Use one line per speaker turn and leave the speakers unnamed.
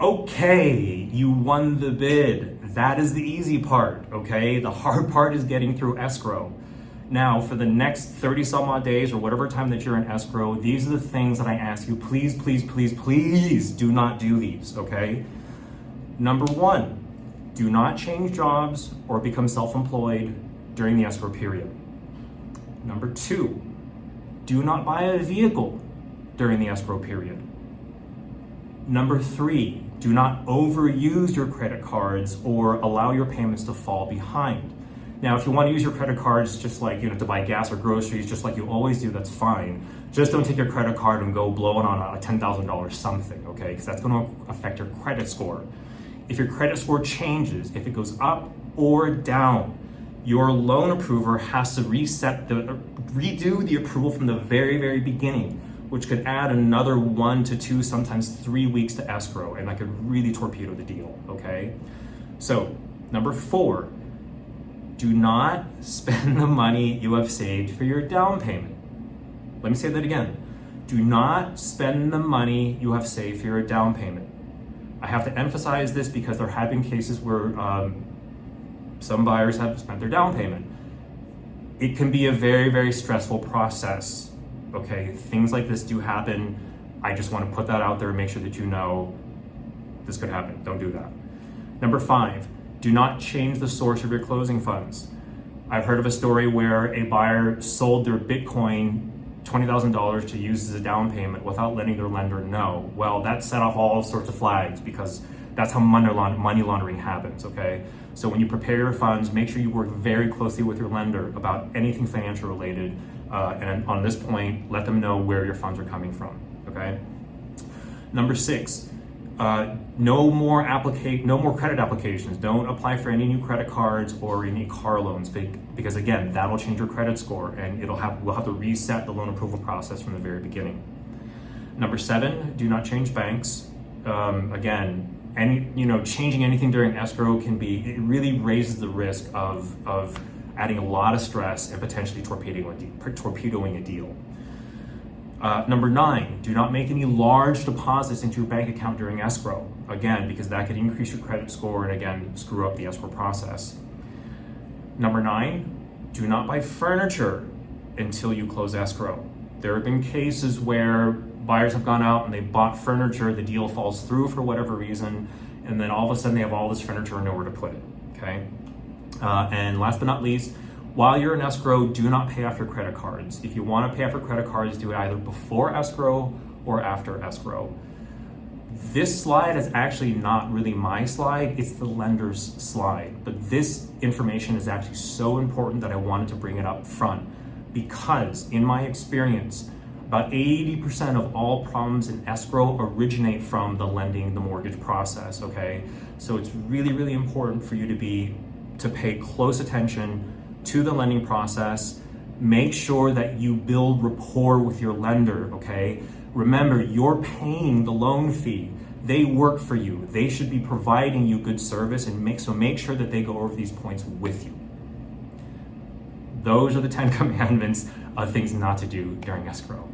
Okay, you won the bid. That is the easy part, okay? The hard part is getting through escrow. Now, for the next 30 some odd days or whatever time that you're in escrow, these are the things that I ask you, please, please, please, please do not do these, okay? Number one, do not change jobs or become self-employed during the escrow period. Number two, do not buy a vehicle during the escrow period. Number three, do not overuse your credit cards or allow your payments to fall behind. Now, if you want to use your credit cards just like, to buy gas or groceries, just like you always do, that's fine. Just don't take your credit card and go blow it on a $10,000 something, okay? Because that's going to affect your credit score. If your credit score changes, if it goes up or down, your loan approver has to redo the approval from the very, very beginning, which could add another 1 to 2, sometimes 3 weeks to escrow, and that could really torpedo the deal, okay? So, number four, do not spend the money you have saved for your down payment. Let me say that again. Do not spend the money you have saved for your down payment. I have to emphasize this because there have been cases where some buyers have spent their down payment. It can be a very, very stressful process, okay? Things like this do happen. I just want to put that out there and make sure that you know this could happen. Don't do that. Number five, do not change the source of your closing funds. I've heard of a story where a buyer sold their Bitcoin, $20,000 to use as a down payment without letting their lender know. Well, that set off all sorts of flags because that's how money laundering happens, okay? So when you prepare your funds, make sure you work very closely with your lender about anything financial related. And on this point, let them know where your funds are coming from, okay? Number six, no more credit applications. Don't apply for any new credit cards or any car loans because again, that'll change your credit score and we'll have to reset the loan approval process from the very beginning. Number seven, do not change banks. Again, changing anything during escrow it really raises the risk of adding a lot of stress and potentially torpedoing a deal. Number nine, do not make any large deposits into your bank account during escrow. Again, because that could increase your credit score and again, screw up the escrow process. Number nine, do not buy furniture until you close escrow. There have been cases where buyers have gone out and they bought furniture, the deal falls through for whatever reason, and then all of a sudden they have all this furniture and nowhere to put it, okay? And last but not least, while you're in escrow, do not pay off your credit cards. If you want to pay off your credit cards, do it either before escrow or after escrow. This slide is actually not really my slide, it's the lender's slide. But this information is actually so important that I wanted to bring it up front because in my experience, about 80% of all problems in escrow originate from the mortgage process, okay? So it's really, really important for you to pay close attention to the lending process. Make sure that you build rapport with your lender, okay? Remember, you're paying the loan fee. They work for you. They should be providing you good service and make sure that they go over these points with you. Those are the 10 commandments of things not to do during escrow.